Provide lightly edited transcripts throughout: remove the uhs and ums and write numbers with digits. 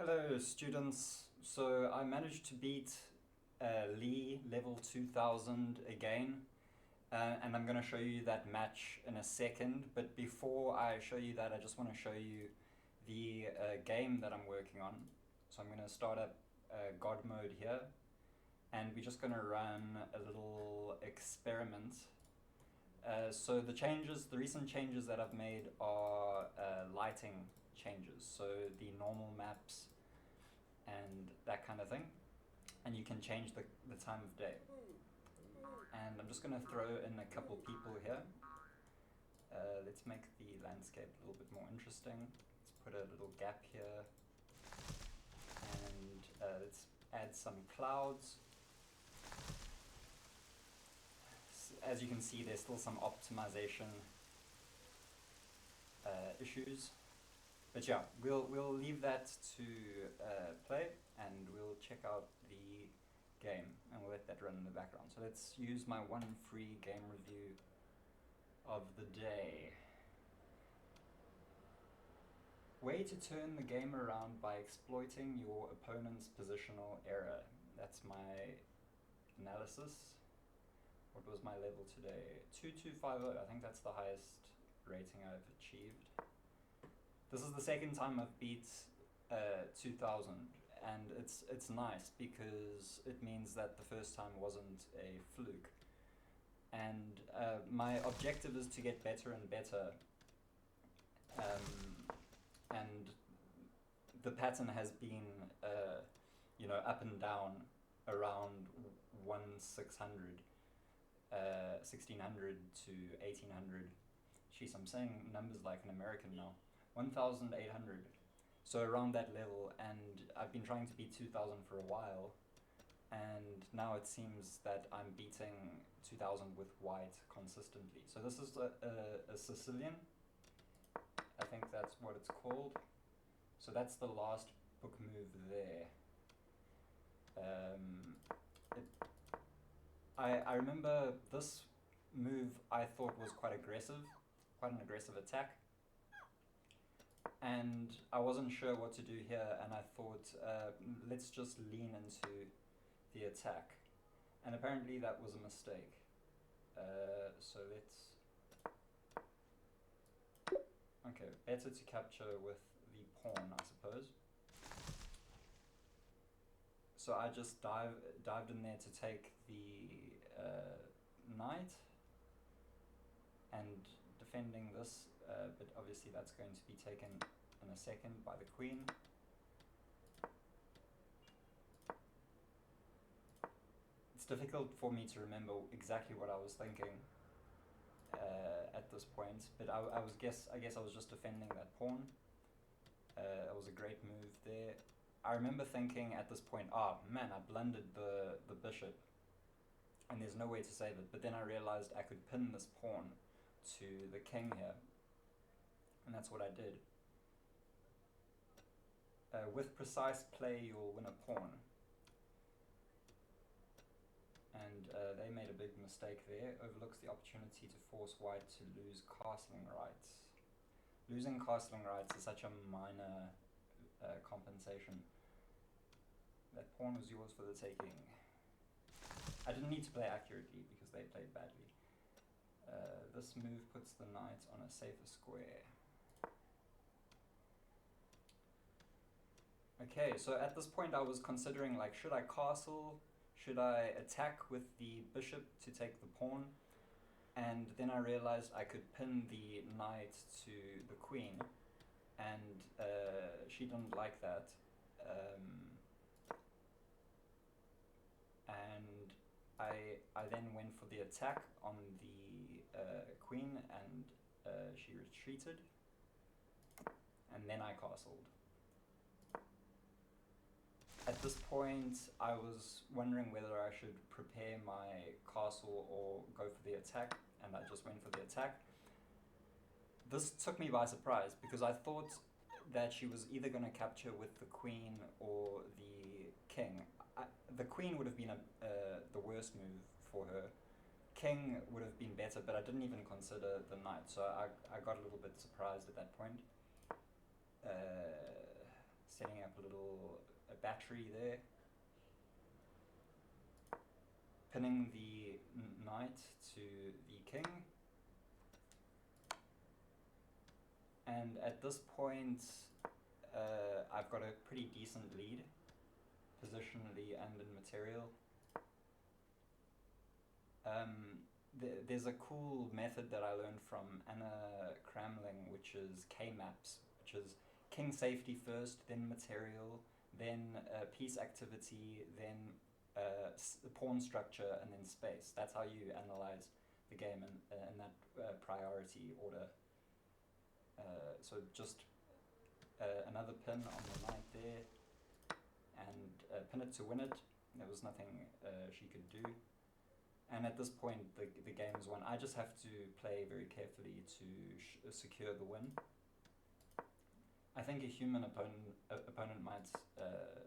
Hello students, so I managed to beat Lee level 2000 again, and I'm going to show you that match in a second, but before I show you that I just want to show you the game that I'm working on. So I'm going to start up God mode here, and we're just going to run a little experiment. So the recent changes that I've made are lighting changes, so the normal maps and that kind of thing, and you can change the time of day. And I'm just going to throw in a couple people here. Let's make the landscape a little bit more interesting. Let's put a little gap here, and let's add some clouds. As you can see, there's still some optimization issues. But yeah, we'll leave that to play, and we'll check out the game, and we'll let that run in the background. So let's use my one free game review of the day. Way to turn the game around by exploiting your opponent's positional error. That's my analysis. What was my level today? 2250. I think that's the highest rating I've achieved. This is the second time I've beat 2000, and it's nice because it means that the first time wasn't a fluke. And my objective is to get better and better, and the pattern has been up and down around 1600 to 1800. Jeez, I'm saying numbers like an American now. 1800, so around that level, and I've been trying to beat 2000 for a while, and now it seems that I'm beating 2000 with white consistently. So this is a Sicilian, I think that's what it's called. So that's the last book move there. I remember this move I thought was quite an aggressive attack, and I wasn't sure what to do here, and I thought let's just lean into the attack, and apparently that was a mistake. So okay, better to capture with the pawn, I suppose. So I just dived in there to take the knight and defending this, but obviously that's going to be taken in a second by the queen. It's difficult for me to remember exactly what I was thinking at this point, but I guess I was just defending that pawn. It was a great move there. I remember thinking at this point, oh man, I blundered the bishop, and there's no way to save it. But then I realized I could pin this pawn to the king here, and that's what I did. With precise play, you'll win a pawn. And they made a big mistake there. Overlooks the opportunity to force white to lose castling rights. Losing castling rights is such a minor compensation. That pawn was yours for the taking. I didn't need to play accurately because they played badly. This move puts the knight on a safer square. Okay, so at this point I was considering, like, should I castle? Should I attack with the bishop to take the pawn? And then I realized I could pin the knight to the queen, and she didn't like that. And I then went for the attack on the queen, and she retreated, and then I castled. At this point, I was wondering whether I should prepare my castle or go for the attack, and I just went for the attack. This took me by surprise because I thought that she was either going to capture with the queen or the king. The queen would have been the worst move for her. King would have been better, but I didn't even consider the knight, so I got a little bit surprised at that point. Setting up a little battery there, pinning the knight to the king, and at this point I've got a pretty decent lead, positionally and in material. There's a cool method that I learned from Anna Kramling, which is K-maps, which is king safety first, then material, then piece activity, then pawn structure, and then space. That's how you analyze the game in that priority order. So just another pin on the knight there, and pin it to win it. There was nothing she could do. And at this point, the game is won. I just have to play very carefully to secure the win. I think a human opponent might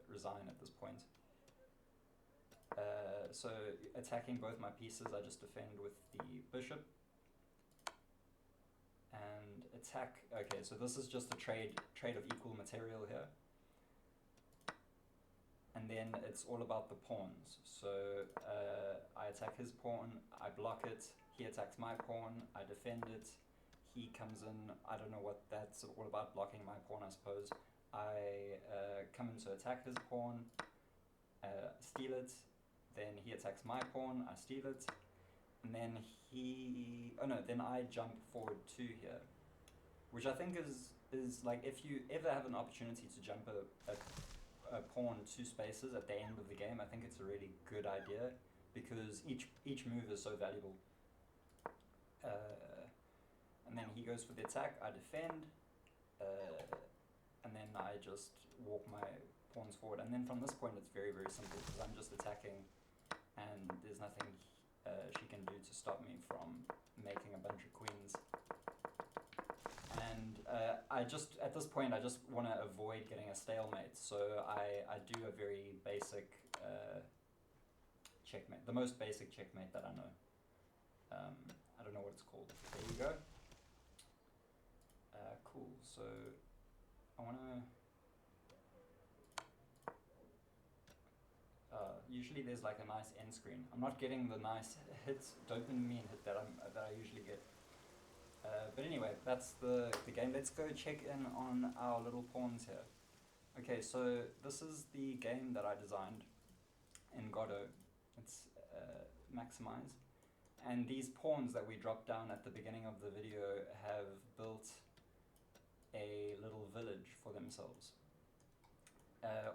resign at this point. So attacking both my pieces, I just defend with the bishop. And attack. Okay, so this is just a trade of equal material here. And then it's all about the pawns. So I attack his pawn, I block it, he attacks my pawn, I defend it, he comes in, I don't know what that's all about, blocking my pawn I suppose. I come in to attack his pawn, steal it, then he attacks my pawn, I steal it, and then then I jump forward 2 here, which I think is like, if you ever have an opportunity to jump a pawn 2 spaces at the end of the game, I think it's a really good idea, because each move is so valuable. And then he goes for the attack, I defend, and then I just walk my pawns forward. And then from this point it's very, very simple, because I'm just attacking and there's nothing she can do to stop me from making a bunch of queens. And at this point I just want to avoid getting a stalemate, so I do a very basic checkmate, the most basic checkmate that I know. I don't know what it's called. There you go. Cool, so I want to... usually there's like a nice end screen. I'm not getting the nice hits, dopamine hit that I usually get. But anyway, that's the game. Let's go check in on our little pawns here. Okay, so this is the game that I designed in Godot. It's Maximize. And these pawns that we dropped down at the beginning of the video have built a little village for themselves.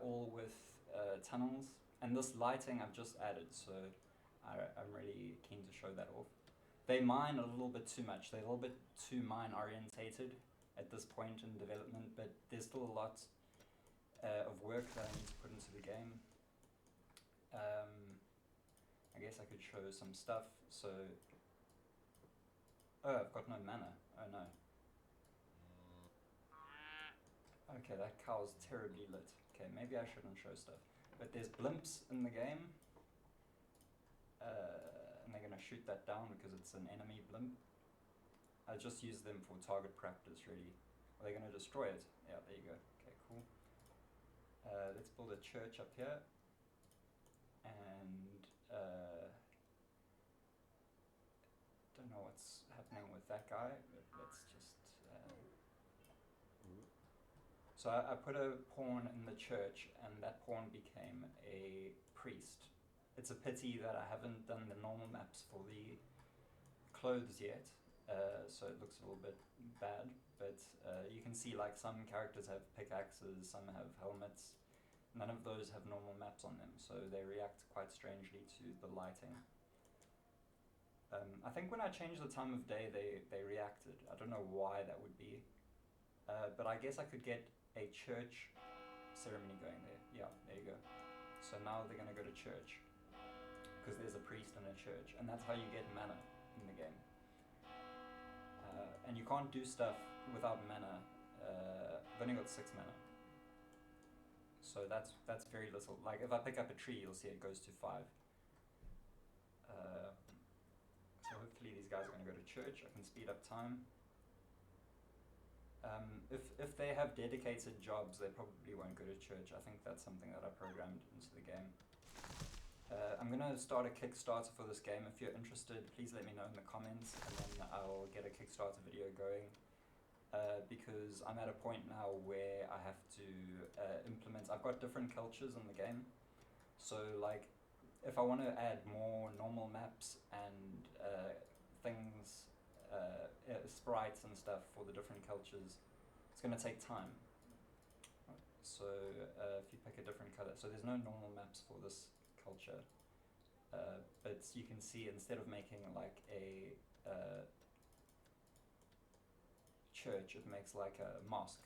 All with tunnels. And this lighting I've just added, so I'm really keen to show that off. They mine a little bit too much. They're a little bit too mine orientated at this point in development, but there's still a lot of work that I need to put into the game. I guess I could show some stuff. So, oh, I've got no mana. Oh no. Okay, that cow's terribly lit. Okay, maybe I shouldn't show stuff. But there's blimps in the game. And they're going to shoot that down because it's an enemy blimp. I just use them for target practice, really. Are they going to destroy it? Yeah, there you go. Okay, cool. Let's build a church up here. And don't know what's happening with that guy, but let's just... So I put a pawn in the church, and that pawn became a priest. It's a pity that I haven't done the normal maps for the clothes yet, so it looks a little bit bad, but you can see like some characters have pickaxes, some have helmets. None of those have normal maps on them, so they react quite strangely to the lighting. I think when I changed the time of day, they reacted. I don't know why that would be, but I guess I could get a church ceremony going there. Yeah, there you go. So now they're going to go to church, because there's a priest in a church, and that's how you get mana in the game. And you can't do stuff without mana. I've only got 6 mana. So that's very little. Like if I pick up a tree, you'll see it goes to 5. So hopefully these guys are going to go to church. I can speed up time. If they have dedicated jobs, they probably won't go to church. I think that's something that I programmed into the game. I'm gonna start a Kickstarter for this game. If you're interested, please let me know in the comments, and then I'll get a Kickstarter video going. Because I'm at a point now where I have to implement. I've got different cultures in the game, so like if I want to add more normal maps and things, sprites and stuff for the different cultures, it's gonna take time. So if you pick a different color, so there's no normal maps for this culture, but you can see instead of making like a church, it makes like a mosque.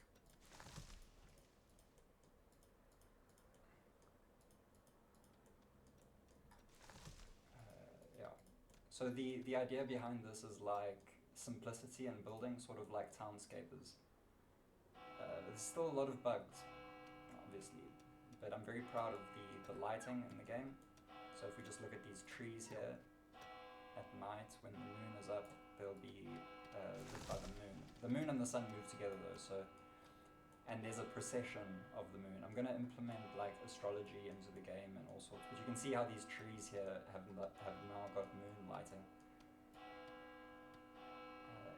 Yeah. So the idea behind this is like simplicity in building, sort of like townscapers. There's still a lot of bugs, obviously, but I'm very proud of the lighting in the game. So if we just look at these trees here, at night when the moon is up, they'll be lit by the moon. The moon and the sun move together though, so, and there's a precession of the moon. I'm going to implement like astrology into the game and all sorts, but you can see how these trees here have now got moon lighting.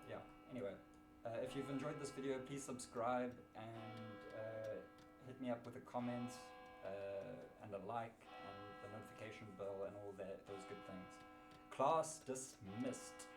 Yeah, anyway, if you've enjoyed this video, please subscribe and hit me up with a comment and a like and the notification bell and all those good things. Class dismissed.